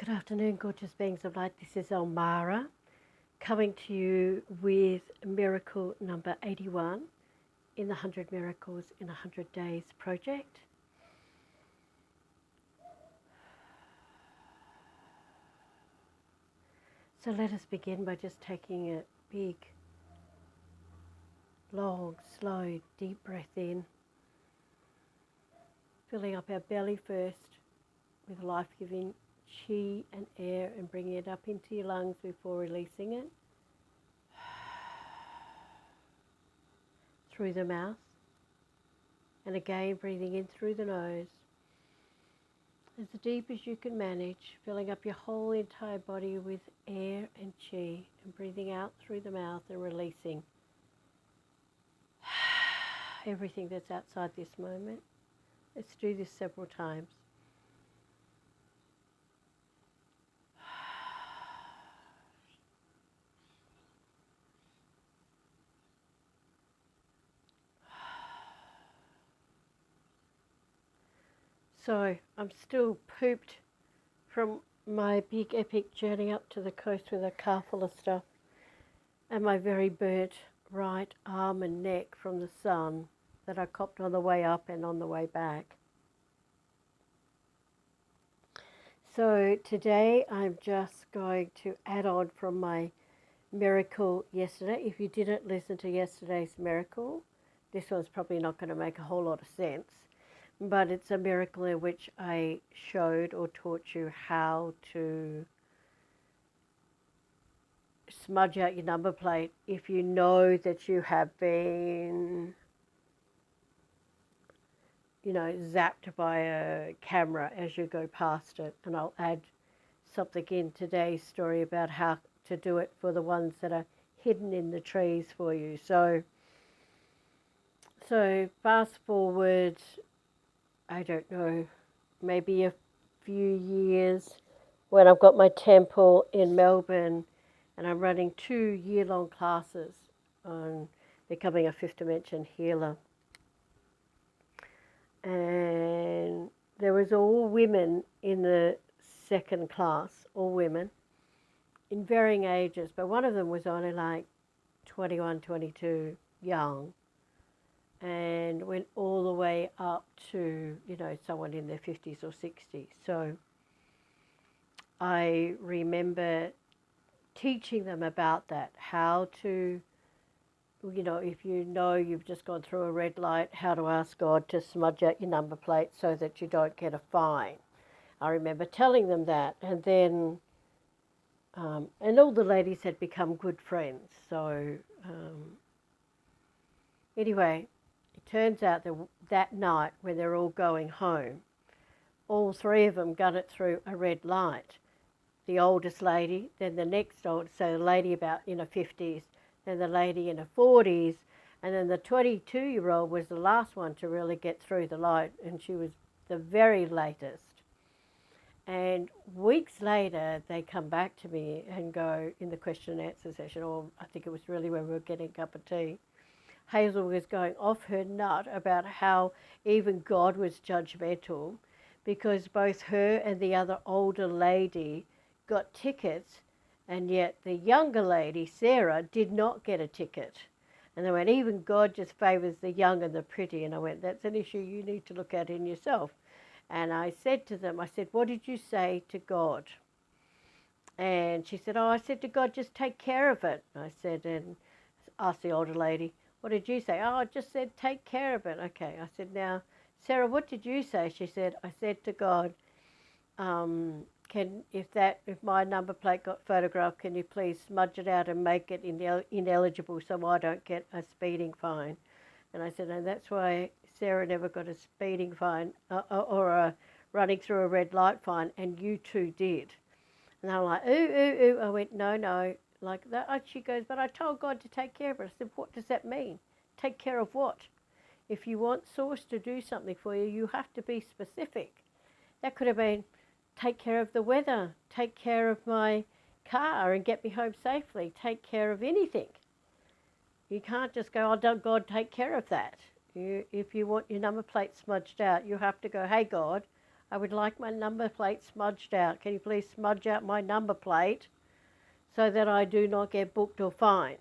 Good afternoon, gorgeous beings of light. This is Elmara coming to you with miracle number 81 in the 100 Miracles in 100 Days project. So let us begin by just taking a big, long, slow, deep breath in, filling up our belly first with life-giving chi and air and bringing it up into your lungs before releasing it through the mouth, and again breathing in through the nose as deep as you can manage, filling up your whole entire body with air and chi, and breathing out through the mouth and releasing everything that's outside this moment. Let's do this several times. So I'm still pooped from my big epic journey up to the coast with a car full of stuff, and my very burnt right arm and neck from the sun that I copped on the way up and on the way back. So today I'm just going to add on from my miracle yesterday. If you didn't listen to yesterday's miracle, this one's probably not going to make a whole lot of sense. But it's a miracle in which I showed or taught you how to smudge out your number plate if you know that you have been, zapped by a camera as you go past it. And I'll add something in today's story about how to do it for the ones that are hidden in the trees for you. So fast forward, I don't know, maybe a few years when I've got my temple in Melbourne and I'm running 2-year-long classes on becoming a fifth dimension healer. And there was all women in the second class, all women in varying ages, but one of them was only like 21, 22, young, and went all the way up to, someone in their 50s or 60s. So I remember teaching them about that, how to, if you've just gone through a red light, how to ask God to smudge out your number plate so that you don't get a fine. I remember telling them that, and then, and all the ladies had become good friends. So anyway, it turns out that night when they're all going home, all three of them got it through a red light. The oldest lady, then the next oldest, so the lady about in her 50s, then the lady in her 40s, and then the 22-year-old was the last one to really get through the light, and she was the very latest. And weeks later, they come back to me and go in the question and answer session, or I think it was really when we were getting a cup of tea, Hazel was going off her nut about how even God was judgmental because both her and the other older lady got tickets, and yet the younger lady, Sarah, did not get a ticket. And they went, even God just favours the young and the pretty. And I went, that's an issue you need to look at in yourself. And I said to them, what did you say to God? And she said, I said to God, just take care of it. I said, and asked the older lady, what did you say? I just said, take care of it. Okay. I said, now, Sarah, what did you say? She said, I said to God, if my number plate got photographed, can you please smudge it out and make it ineligible so I don't get a speeding fine? And I said, and that's why Sarah never got a speeding fine or a running through a red light fine, and you two did. And they were like, ooh. I went, no, like that. She goes, but I told God to take care of it. I said, what does that mean? Take care of what? If you want Source to do something for you, you have to be specific. That could have been, take care of the weather, take care of my car and get me home safely, take care of anything. You can't just go, oh, God, take care of that. If you want your number plate smudged out, you have to go, hey, God, I would like my number plate smudged out. Can you please smudge out my number plate so that I do not get booked or fined?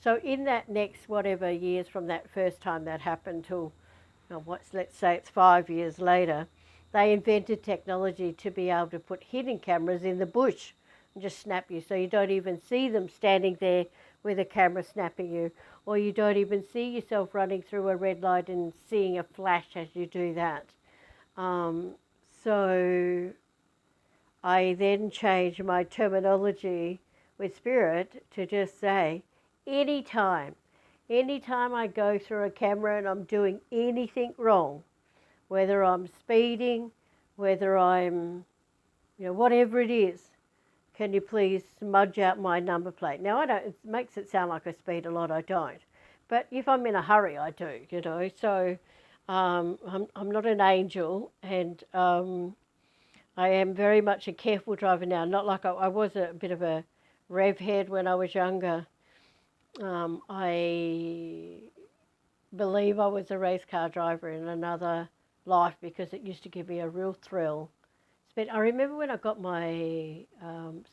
So in that next whatever years from that first time that happened till, let's say it's 5 years later, they invented technology to be able to put hidden cameras in the bush and just snap you, so you don't even see them standing there with a camera snapping you, or you don't even see yourself running through a red light and seeing a flash as you do that. So I then changed my terminology with spirit to just say, anytime I go through a camera and I'm doing anything wrong, whether I'm speeding, whether I'm, whatever it is, can you please smudge out my number plate? Now, it makes it sound like I speed a lot, I don't. But if I'm in a hurry, I do, So I'm not an angel, and I am very much a careful driver now, not like I was a bit of a rev head when I was younger. I believe I was a race car driver in another life because it used to give me a real thrill. But I remember when I got my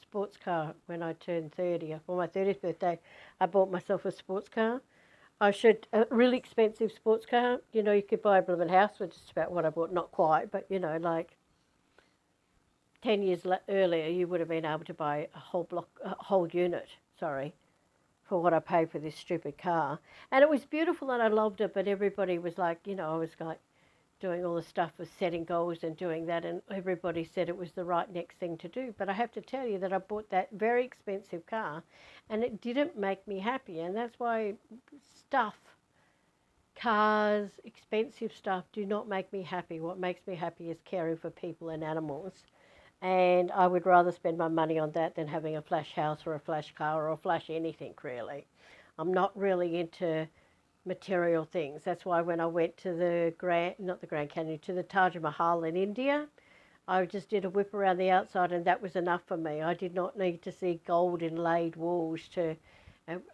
sports car when I turned 30, for my 30th birthday, I bought myself a sports car. A really expensive sports car. You could buy a blooming house for just about what I bought, not quite, but like 10 years earlier, you would have been able to buy a whole unit, for what I paid for this stupid car. And it was beautiful and I loved it, but everybody was like, I was like doing all the stuff with setting goals and doing that, and everybody said it was the right next thing to do. But I have to tell you that I bought that very expensive car and it didn't make me happy. And that's why cars, expensive stuff do not make me happy. What makes me happy is caring for people and animals. And I would rather spend my money on that than having a flash house or a flash car or a flash anything, really. I'm not really into material things. That's why when I went to the Grand Canyon, to the Taj Mahal in India, I just did a whip around the outside and that was enough for me. I did not need to see gold inlaid walls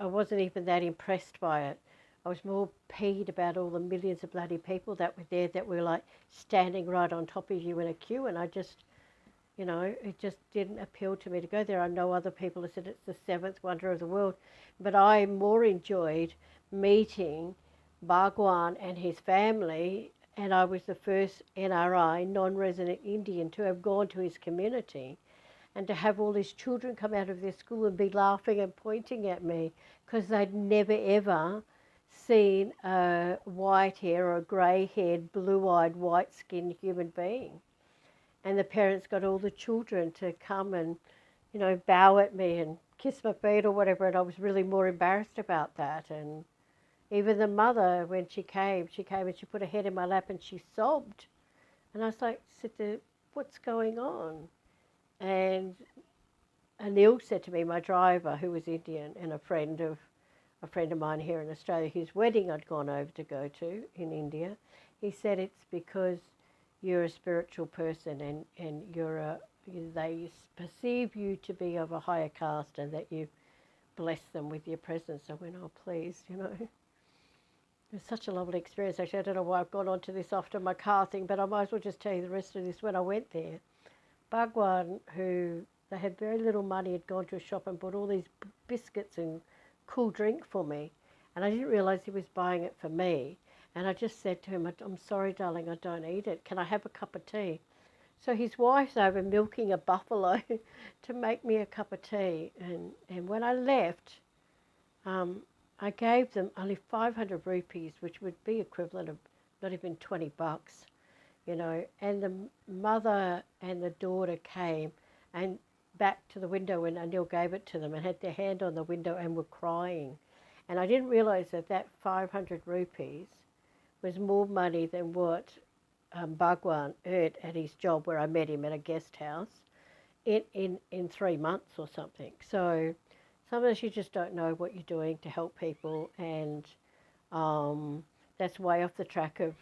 I wasn't even that impressed by it. I was more peeved about all the millions of bloody people that were there that were like standing right on top of you in a queue, and it just didn't appeal to me to go there. I know other people have said it's the seventh wonder of the world, but I more enjoyed meeting Bhagwan and his family, and I was the first NRI, non-resident Indian, to have gone to his community and to have all his children come out of their school and be laughing and pointing at me because they'd never ever seen a white hair or a grey-haired, blue-eyed, white-skinned human being. And the parents got all the children to come and, bow at me and kiss my feet or whatever, and I was really more embarrassed about that. And even the mother, when she came and she put her head in my lap and she sobbed. And I was like, what's going on? And Anil said to me, my driver, who was Indian and a friend of mine here in Australia, whose wedding I'd gone over to go to in India, he said it's because you're a spiritual person and they perceive you to be of a higher caste and that you bless them with your presence. I went, oh, please, It was such a lovely experience. Actually, I don't know why I've gone on to this after my car thing, but I might as well just tell you the rest of this. When I went there, Bhagwan, who they had very little money, had gone to a shop and bought all these biscuits and cool drink for me. And I didn't realise he was buying it for me. And I just said to him, I'm sorry, darling, I don't eat it. Can I have a cup of tea? So his wife's over milking a buffalo to make me a cup of tea. And when I left, I gave them only 500 rupees, which would be equivalent of not even $20, And the mother and the daughter came and back to the window when Anil gave it to them and had their hand on the window and were crying. And I didn't realise that 500 rupees was more money than what Bhagwan earned at his job where I met him at a guest house in 3 months or something. So sometimes you just don't know what you're doing to help people, and that's way off the track of,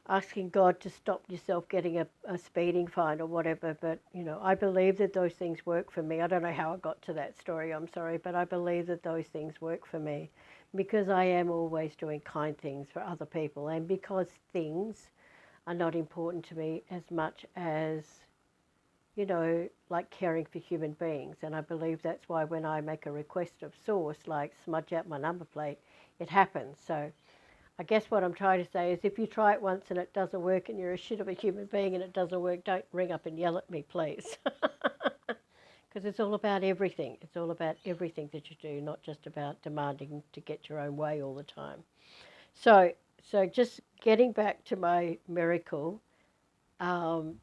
asking God to stop yourself getting a speeding fine or whatever. But, I believe that those things work for me. I don't know how I got to that story, I'm sorry, but I believe that those things work for me because I am always doing kind things for other people, and because things are not important to me as much as, you know, like caring for human beings. And I believe that's why when I make a request of Source, like smudge out my number plate, it happens. So I guess what I'm trying to say is if you try it once and it doesn't work and you're a shit of a human being and it doesn't work, don't ring up and yell at me, please. Because it's all about everything. It's all about everything that you do, not just about demanding to get your own way all the time. So, so just getting back to my miracle, um,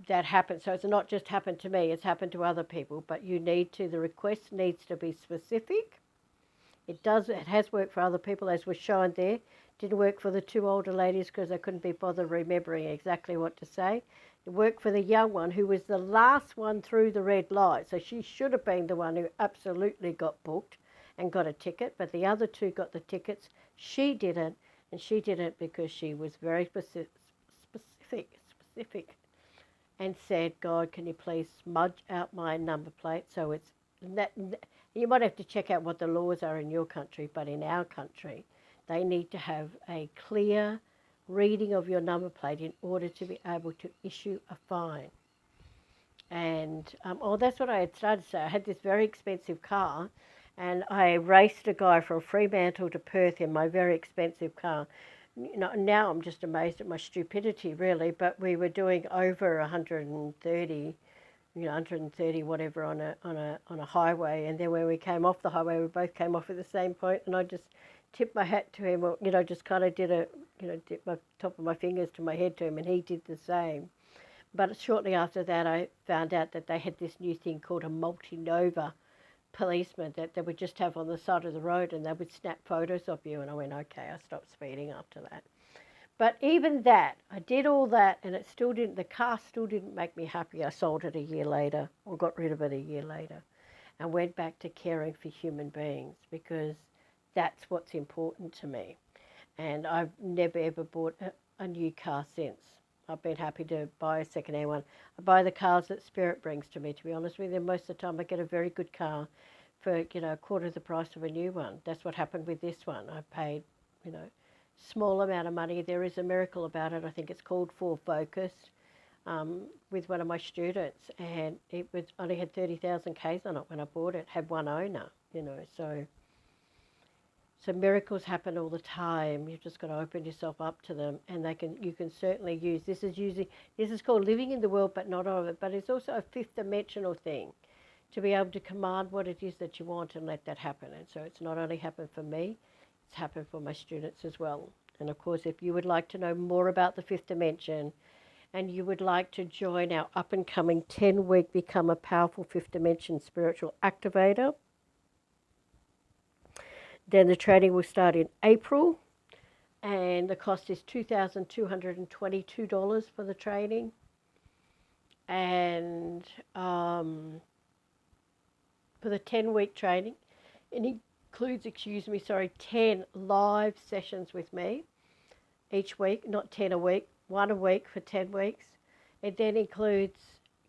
that happened. So it's not just happened to me, it's happened to other people, but you need to, the request needs to be specific. It has worked for other people, as was shown there. Didn't work for the two older ladies because they couldn't be bothered remembering exactly what to say. It worked for the young one who was the last one through the red light. So she should have been the one who absolutely got booked and got a ticket, but the other two got the tickets. She didn't, and she didn't because she was very specific and said, God, can you please smudge out my number plate so it's that. You might have to check out what the laws are in your country, but in our country, they need to have a clear reading of your number plate in order to be able to issue a fine. And that's what I had started to say. I had this very expensive car, and I raced a guy from Fremantle to Perth in my very expensive car. You know, now I'm just amazed at my stupidity, really. But we were doing over 130, 130 whatever on a highway, and then when we came off the highway, we both came off at the same point, and I just tipped my hat to him, or just kind of did dip my top of my fingers to my head to him, and he did the same. But shortly after that, I found out that they had this new thing called a multi-nova policeman that they would just have on the side of the road, and they would snap photos of you. And I went, okay, I stopped speeding after that. But even that, I did all that, and it still didn't. The car still didn't make me happy. I sold it a year later, or got rid of it a year later, and went back to caring for human beings because that's what's important to me. And I've never ever bought a new car since. I've been happy to buy a second-hand one. I buy the cars that Spirit brings to me, to be honest with you. Most of the time I get a very good car for, a quarter of the price of a new one. That's what happened with this one. I paid, small amount of money. There is a miracle about it. I think it's called Ford Focus, with one of my students. And it was only had 30,000 Ks on it when I bought it. Had one owner, So miracles happen all the time. You've just got to open yourself up to them, and you can certainly use this is called living in the world but not of it. But it's also a fifth dimensional thing to be able to command what it is that you want and let that happen. And so it's not only happened for me, it's happened for my students as well. And of course, if you would like to know more about the fifth dimension and you would like to join our up and coming 10-week Become a Powerful Fifth Dimension Spiritual Activator, then the training will start in April, and the cost is $2,222 for the training. And for the 10-week training, it includes, 10 live sessions with me each week, not 10 a week, one a week for 10 weeks. It then includes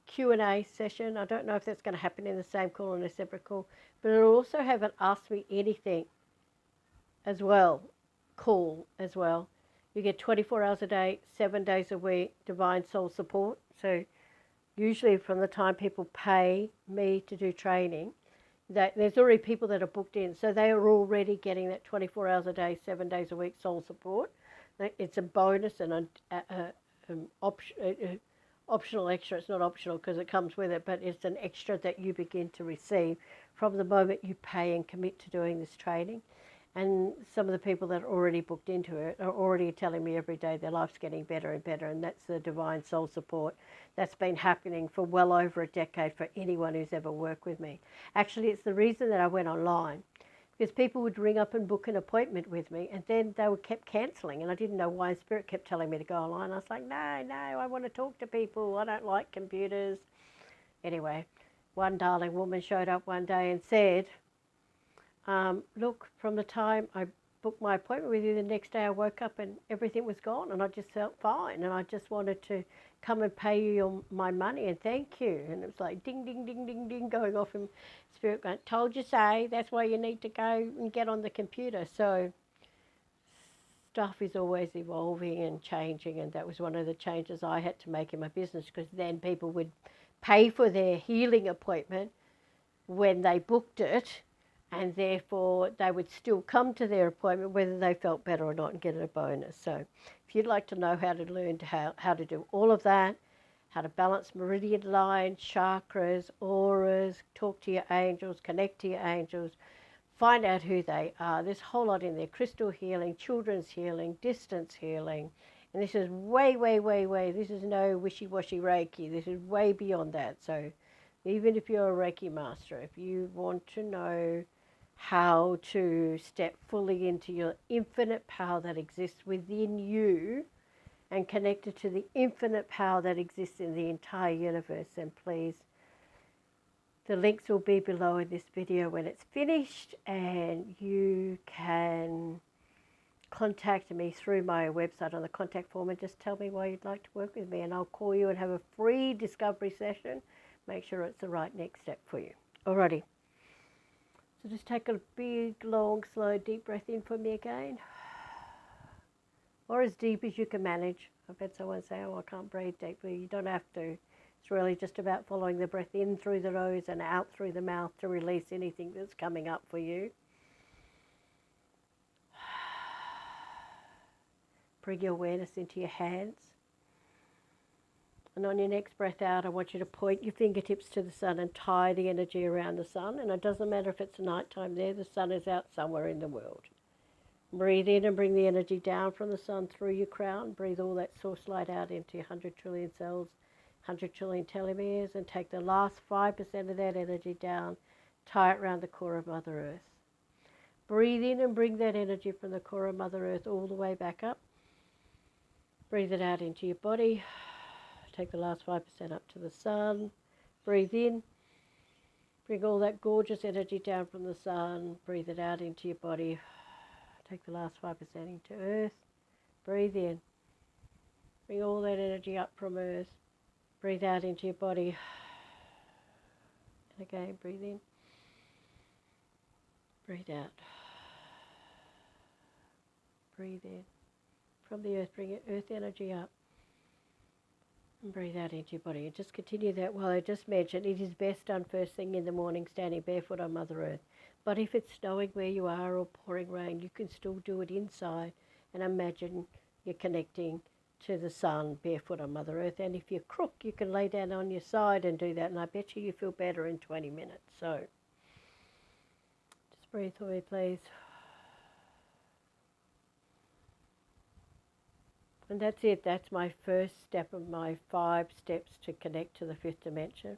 Q&A session. I don't know if that's going to happen in the same call or in a separate call, but it'll also have an Ask Me Anything as well, call as well. You get 24 hours a day, 7 days a week, divine soul support. So usually from the time people pay me to do training, that there's already people that are booked in. So they are already getting that 24 hours a day, 7 days a week soul support. It's a bonus and an optional extra. It's not optional because it comes with it, but it's an extra that you begin to receive from the moment you pay and commit to doing this training. And some of the people that are already booked into it are already telling me every day their life's getting better and better, and that's the divine soul support that's been happening for well over a decade for anyone who's ever worked with me. Actually, it's the reason that I went online, because people would ring up and book an appointment with me, and then they kept cancelling, and I didn't know why. Spirit kept telling me to go online. I was like, no, I want to talk to people. I don't like computers. Anyway, one darling woman showed up one day and said, look, from the time I booked my appointment with you. The next day I woke up and everything was gone and I just felt fine. And I just wanted to come and pay you my money and thank you. And it was like ding, ding, ding, ding, ding going off in spirit going, told you so, that's why you need to go and get on the computer. So stuff is always evolving and changing, and that was one of the changes I had to make in my business, because then people would pay for their healing appointment when they booked it, and therefore they would still come to their appointment whether they felt better or not and get a bonus. So if you'd like to know how to learn how to do all of that, how to balance meridian lines, chakras, auras, talk to your angels, connect to your angels, find out who they are. There's a whole lot in there. Crystal healing, children's healing, distance healing. And this is way, way, way, way. This is no wishy-washy Reiki. This is way beyond that. So even if you're a Reiki master, if you want to know how to step fully into your infinite power that exists within you and connected to the infinite power that exists in the entire universe, then please, the links will be below in this video when it's finished, and you can contact me through my website on the contact form and just tell me why you'd like to work with me, and I'll call you and have a free discovery session. Make sure it's the right next step for you. Alrighty. So just take a big, long, slow, deep breath in for me again. Or as deep as you can manage. I've had someone say, oh, I can't breathe deeply. You don't have to. It's really just about following the breath in through the nose and out through the mouth to release anything that's coming up for you. Bring your awareness into your hands. And on your next breath out, I want you to point your fingertips to the sun and tie the energy around the sun. And it doesn't matter if it's nighttime there, the sun is out somewhere in the world. Breathe in and bring the energy down from the sun through your crown. Breathe all that source light out into your 100 trillion cells, 100 trillion telomeres, and take the last 5% of that energy down, tie it around the core of Mother Earth. Breathe in and bring that energy from the core of Mother Earth all the way back up. Breathe it out into your body. Take the last 5% up to the sun. Breathe in. Bring all that gorgeous energy down from the sun. Breathe it out into your body. Take the last 5% into Earth. Breathe in. Bring all that energy up from Earth. Breathe out into your body. And again, breathe in. Breathe out. Breathe in. From the Earth, bring your Earth energy up. And breathe out into your body. And just continue that while I just mentioned, it is best done first thing in the morning, standing barefoot on Mother Earth. But if it's snowing where you are or pouring rain, you can still do it inside and imagine you're connecting to the sun barefoot on Mother Earth. And if you're crook, you can lay down on your side and do that. And I bet you feel better in 20 minutes. So just breathe for me, please. And that's it. That's my first step of my 5 steps to connect to the 5th dimension.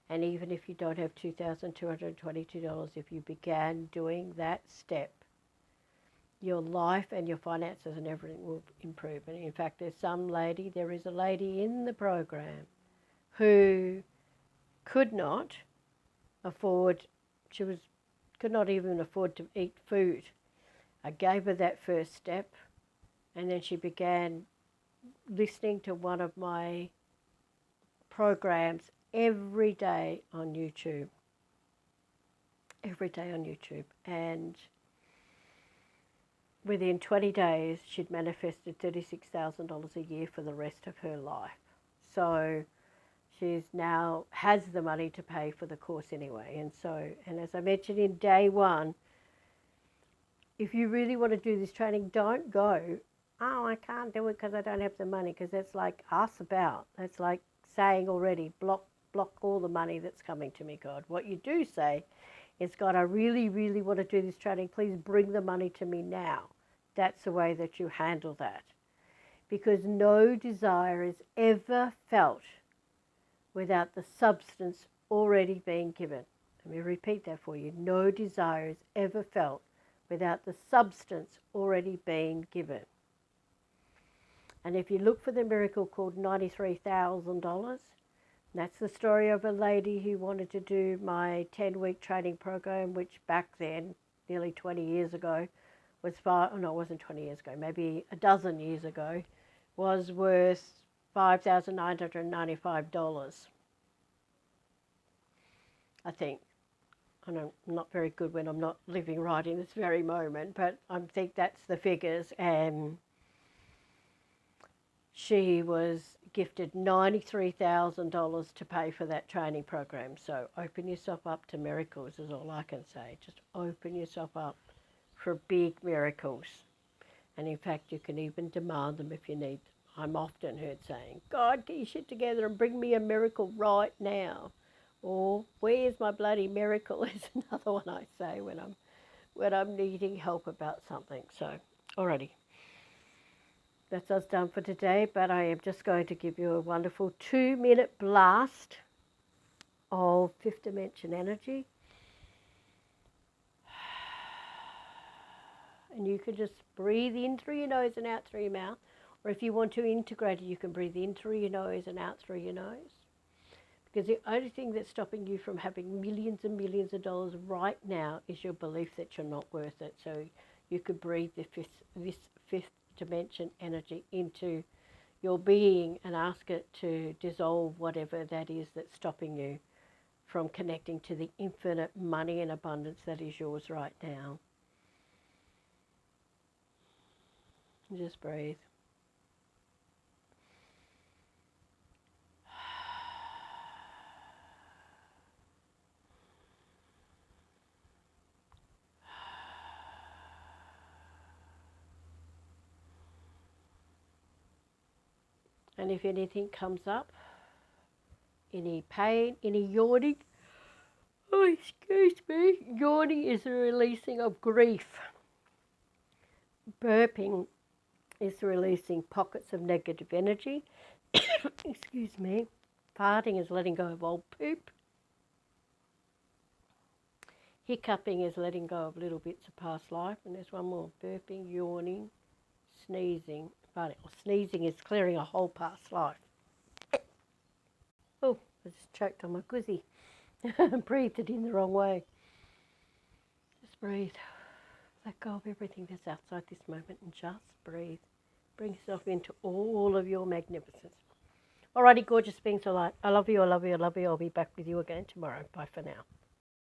And even if you don't have $2,222, if you began doing that step, your life and your finances and everything will improve. And in fact, there is a lady in the program who could not afford, could not even afford to eat food. I gave her that first step, and then she began listening to one of my programs every day on YouTube. Every day on YouTube. And within 20 days, she'd manifested $36,000 a year for the rest of her life. So she's now has the money to pay for the course anyway. And as I mentioned in day 1, if you really want to do this training, don't go, oh, I can't do it because I don't have the money, because that's like us about. That's like saying already, block all the money that's coming to me, God. What you do say is, God, I really, really want to do this training. Please bring the money to me now. That's the way that you handle that. Because no desire is ever felt without the substance already being given. Let me repeat that for you. No desire is ever felt without the substance already being given. And if you look for the miracle called $93,000, that's the story of a lady who wanted to do my 10-week training program, which back then, nearly 20 years ago, was five, oh no, it wasn't 20 years ago, maybe a dozen years ago, was worth $5,995, I think. I know I'm not very good when I'm not living right in this very moment, but I think that's the figures. And she was gifted $93,000 to pay for that training program. So open yourself up to miracles is all I can say. Just open yourself up for big miracles. And in fact, you can even demand them if you need. I'm often heard saying, God, get your shit together and bring me a miracle right now. Or where's my bloody miracle is another one I say when I'm needing help about something. So, alrighty. That's us done for today, but I am just going to give you a wonderful 2-minute blast of fifth dimension energy. And you can just breathe in through your nose and out through your mouth. Or if you want to integrate it, you can breathe in through your nose and out through your nose. Because the only thing that's stopping you from having millions and millions of dollars right now is your belief that you're not worth it. So you could breathe this fifth dimension energy into your being and ask it to dissolve whatever that is that's stopping you from connecting to the infinite money and abundance that is yours right now. Just breathe. And if anything comes up, any pain, any yawning, oh, excuse me, yawning is the releasing of grief. Burping is releasing pockets of negative energy. Excuse me. Farting is letting go of old poop. Hiccuping is letting go of little bits of past life. And there's one more. Burping, yawning, sneezing. Farting. Well, sneezing is clearing a whole past life. Oh, I just choked on my guzzi. Breathed it in the wrong way. Just breathe. Let go of everything that's outside this moment and just breathe. Bring yourself into all of your magnificence. Alrighty, gorgeous beings of light. I love you, I love you, I love you. I'll be back with you again tomorrow. Bye for now.